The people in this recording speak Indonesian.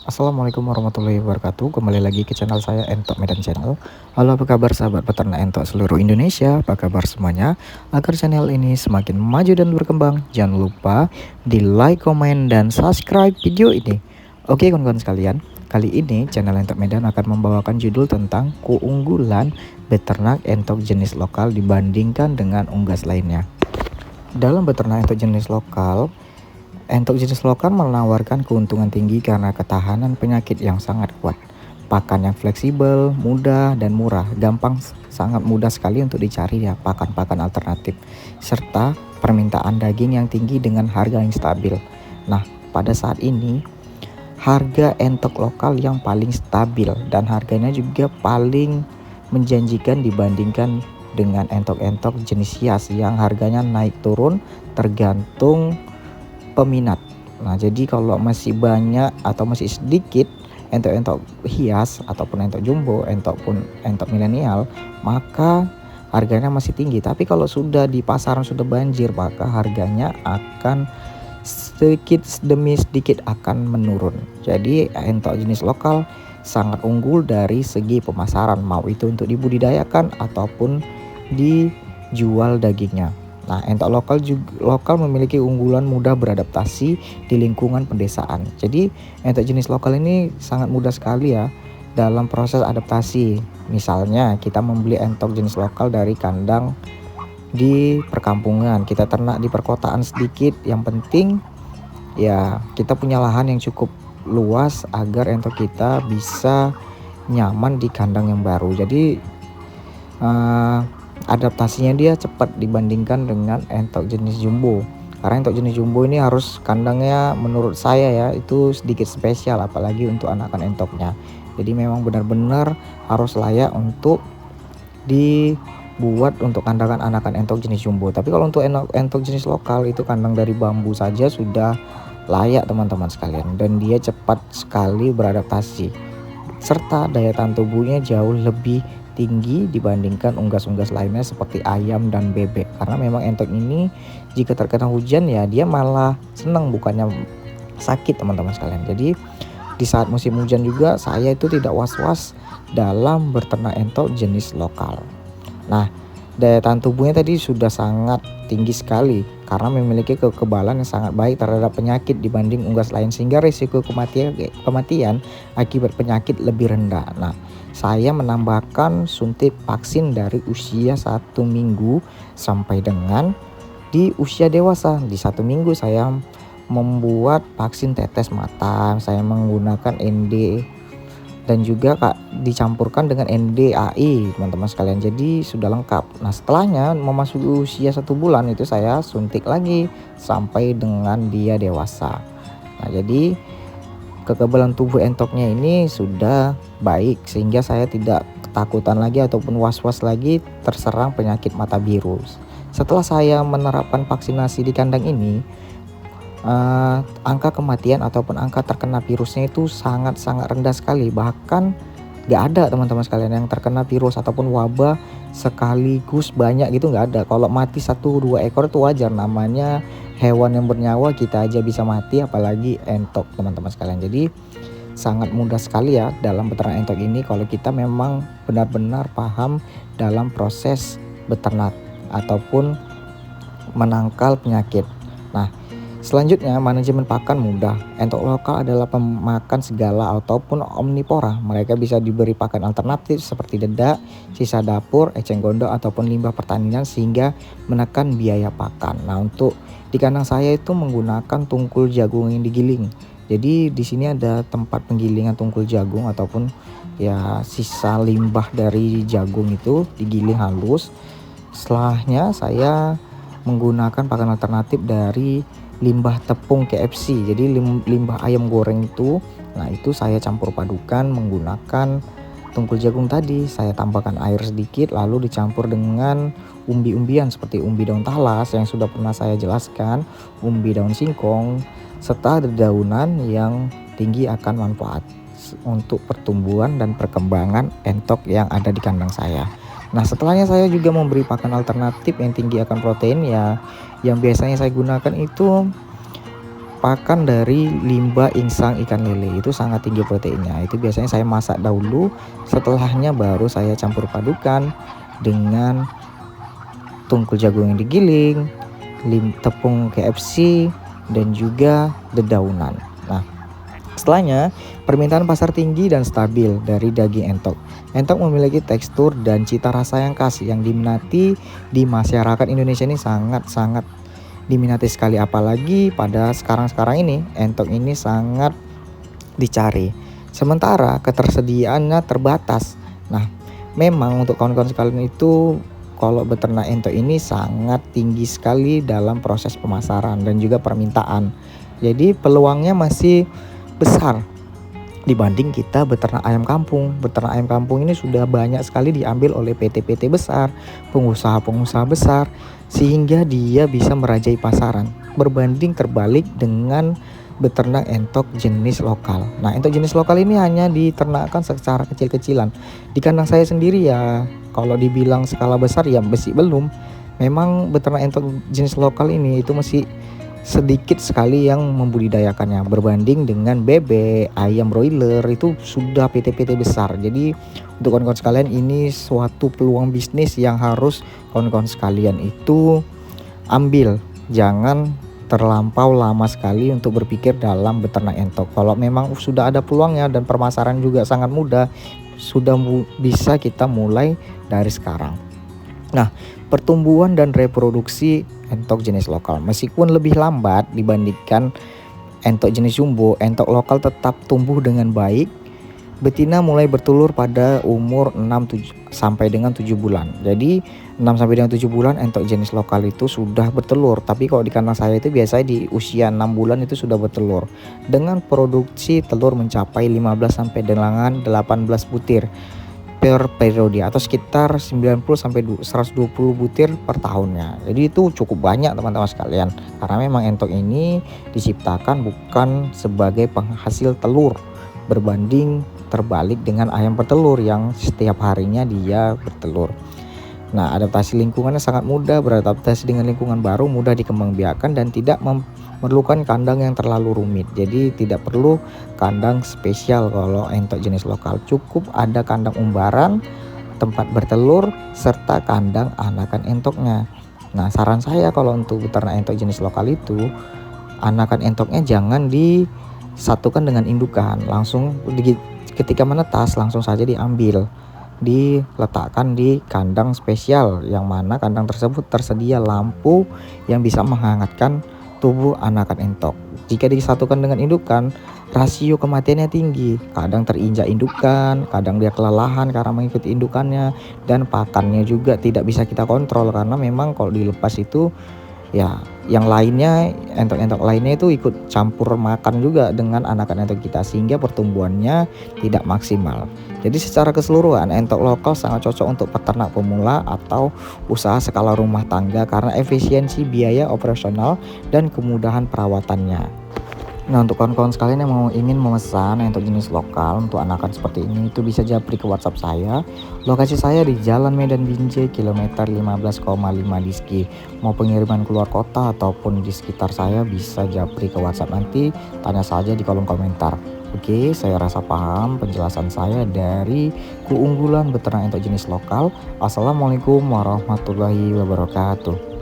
Assalamualaikum warahmatullahi wabarakatuh. Kembali lagi ke channel saya Entok Medan Channel. Halo, apa kabar sahabat peternak entok seluruh Indonesia? Apa kabar semuanya? Agar channel ini semakin maju dan berkembang, jangan lupa di like, komen, dan subscribe video ini. Oke kawan-kawan sekalian, kali ini channel Entok Medan akan membawakan judul tentang keunggulan beternak entok jenis lokal dibandingkan dengan unggas lainnya. Dalam beternak entok jenis lokal, entok jenis lokal menawarkan keuntungan tinggi karena ketahanan penyakit yang sangat kuat, pakan yang fleksibel, mudah dan murah, sangat mudah sekali untuk dicari ya pakan-pakan alternatif, serta permintaan daging yang tinggi dengan harga yang stabil. Nah, pada saat ini harga entok lokal yang paling stabil dan harganya juga paling menjanjikan dibandingkan dengan entok-entok jenis hias yang harganya naik turun tergantung peminat. Nah, jadi kalau masih banyak atau masih sedikit entok-entok hias ataupun entok jumbo, entok milenial, maka harganya masih tinggi. Tapi kalau sudah di pasaran sudah banjir, maka harganya akan sedikit demi sedikit akan menurun. Jadi entok jenis lokal sangat unggul dari segi pemasaran, mau itu untuk dibudidayakan ataupun dijual dagingnya. Nah, entok lokal memiliki unggulan mudah beradaptasi di lingkungan pedesaan. Jadi, entok jenis lokal ini sangat mudah sekali ya dalam proses adaptasi. Misalnya, kita membeli entok jenis lokal dari kandang di perkampungan, kita ternak di perkotaan sedikit. Yang penting ya kita punya lahan yang cukup luas agar entok kita bisa nyaman di kandang yang baru. Jadi adaptasinya dia cepat dibandingkan dengan entok jenis jumbo, karena entok jenis jumbo ini harus kandangnya menurut saya ya itu sedikit spesial, apalagi untuk anakan entoknya. Jadi memang benar-benar harus layak untuk dibuat untuk kandangan anakan entok jenis jumbo. Tapi kalau untuk entok jenis lokal itu kandang dari bambu saja sudah layak teman-teman sekalian, dan dia cepat sekali beradaptasi serta daya tahan tubuhnya jauh lebih tinggi dibandingkan unggas-unggas lainnya seperti ayam dan bebek. Karena memang entok ini jika terkena hujan ya dia malah senang, bukannya sakit teman-teman sekalian. Jadi di saat musim hujan juga saya itu tidak was-was dalam berternak entok jenis lokal. Nah, daya tahan tubuhnya tadi sudah sangat tinggi sekali karena memiliki kekebalan yang sangat baik terhadap penyakit dibanding unggas lain, sehingga risiko kematian akibat penyakit lebih rendah. Nah, saya menambahkan suntik vaksin dari usia 1 minggu sampai dengan di usia dewasa. Di 1 minggu saya membuat vaksin tetes mata, saya menggunakan ND dan juga dicampurkan dengan NDAI teman-teman sekalian, jadi sudah lengkap. Nah, setelahnya memasuki usia 1 bulan itu saya suntik lagi sampai dengan dia dewasa. Nah, jadi kekebalan tubuh entoknya ini sudah baik sehingga saya tidak ketakutan lagi ataupun was-was lagi terserang penyakit mata biru. Setelah saya menerapkan vaksinasi di kandang ini, angka kematian ataupun angka terkena virusnya itu sangat-sangat rendah sekali. Bahkan gak ada teman-teman sekalian yang terkena virus ataupun wabah sekaligus banyak gitu, gak ada. Kalau mati 1-2 ekor itu wajar, namanya hewan yang bernyawa, kita aja bisa mati apalagi entok teman-teman sekalian. Jadi sangat mudah sekali ya dalam beternak entok ini kalau kita memang benar-benar paham dalam proses beternak ataupun menangkal penyakit. Nah, selanjutnya manajemen pakan mudah. Entok lokal adalah pemakan segala ataupun omnivora. Mereka bisa diberi pakan alternatif seperti dedak, sisa dapur, eceng gondok ataupun limbah pertanian sehingga menekan biaya pakan. Nah, untuk di kandang saya itu menggunakan tungkul jagung yang digiling. Jadi di sini ada tempat penggilingan tungkul jagung ataupun ya sisa limbah dari jagung itu digiling halus. Setelahnya saya menggunakan pakan alternatif dari limbah tepung KFC, jadi limbah ayam goreng itu. Nah, itu saya campur padukan menggunakan tungkul jagung tadi, saya tambahkan air sedikit lalu dicampur dengan umbi-umbian seperti umbi daun talas yang sudah pernah saya jelaskan, umbi daun singkong, serta dedaunan yang tinggi akan manfaat untuk pertumbuhan dan perkembangan entok yang ada di kandang saya. Nah, setelahnya saya juga memberi pakan alternatif yang tinggi akan protein ya. Yang biasanya saya gunakan itu pakan dari limbah insang ikan lele, itu sangat tinggi proteinnya. Itu biasanya saya masak dahulu, setelahnya baru saya campur padukan dengan tungkul jagung yang digiling, tepung KFC, dan juga dedaunan. Nah, setelahnya permintaan pasar tinggi dan stabil dari daging entok. Entok memiliki tekstur dan cita rasa yang khas yang diminati di masyarakat Indonesia ini sangat-sangat diminati sekali, apalagi pada sekarang-sekarang ini entok ini sangat dicari. Sementara ketersediaannya terbatas. Nah, memang untuk kawan-kawan sekalian itu kalau beternak entok ini sangat tinggi sekali dalam proses pemasaran dan juga permintaan. Jadi peluangnya masih besar dibanding kita beternak ayam kampung. Beternak ayam kampung ini sudah banyak sekali diambil oleh PT-PT besar, pengusaha-pengusaha besar, sehingga dia bisa merajai pasaran. Berbanding terbalik dengan beternak entok jenis lokal. Nah, entok jenis lokal ini hanya diternakkan secara kecil-kecilan. Di kandang saya sendiri ya, kalau dibilang skala besar ya masih belum. Memang beternak entok jenis lokal ini itu masih sedikit sekali yang membudidayakannya berbanding dengan bebek, ayam broiler itu sudah PT-PT besar. Jadi untuk kawan-kawan sekalian ini suatu peluang bisnis yang harus kawan-kawan sekalian itu ambil. Jangan terlampau lama sekali untuk berpikir dalam beternak entok. Kalau memang sudah ada peluangnya dan pemasaran juga sangat mudah, sudah bisa kita mulai dari sekarang. Nah, pertumbuhan dan reproduksi entok jenis lokal meskipun lebih lambat dibandingkan entok jenis jumbo, entok lokal tetap tumbuh dengan baik. Betina mulai bertelur pada umur 6 sampai dengan 7 bulan. Jadi 6 sampai dengan 7 bulan entok jenis lokal itu sudah bertelur. Tapi kalau di kandang saya itu biasanya di usia 6 bulan itu sudah bertelur. Dengan produksi telur mencapai 15 sampai dengan 18 butir per periode atau sekitar 90 sampai 120 butir per tahunnya. Jadi itu cukup banyak teman-teman sekalian. Karena memang entok ini diciptakan bukan sebagai penghasil telur, berbanding terbalik dengan ayam petelur yang setiap harinya dia bertelur. Nah, adaptasi lingkungannya sangat mudah, beradaptasi dengan lingkungan baru mudah dikembangbiakkan dan tidak memerlukan kandang yang terlalu rumit. Jadi tidak perlu kandang spesial kalau entok jenis lokal. Cukup ada kandang umbaran, tempat bertelur, serta kandang anakan entoknya. Nah, saran saya kalau untuk beternak entok jenis lokal itu, anakan entoknya jangan disatukan dengan indukan. Langsung ketika menetas langsung saja diambil, diletakkan di kandang spesial yang mana kandang tersebut tersedia lampu yang bisa menghangatkan tubuh anakan entok. Jika disatukan dengan indukan, rasio kematiannya tinggi. Kadang terinjak indukan, kadang dia kelelahan karena mengikuti indukannya, dan pakannya juga tidak bisa kita kontrol karena memang kalau dilepas itu ya yang lainnya, entok-entok lainnya itu ikut campur makan juga dengan anakan entok kita sehingga pertumbuhannya tidak maksimal. Jadi secara keseluruhan entok lokal sangat cocok untuk peternak pemula atau usaha skala rumah tangga karena efisiensi biaya operasional dan kemudahan perawatannya. Nah, untuk kawan-kawan sekalian yang ingin memesan entok jenis lokal untuk anakan seperti ini itu bisa japri ke WhatsApp saya. Lokasi saya di Jalan Medan Binjai kilometer 15,5 Diski. Mau pengiriman keluar kota ataupun di sekitar saya bisa japri ke WhatsApp, nanti tanya saja di kolom komentar. Oke, saya rasa paham penjelasan saya dari keunggulan beternak entok jenis lokal. Assalamualaikum warahmatullahi wabarakatuh.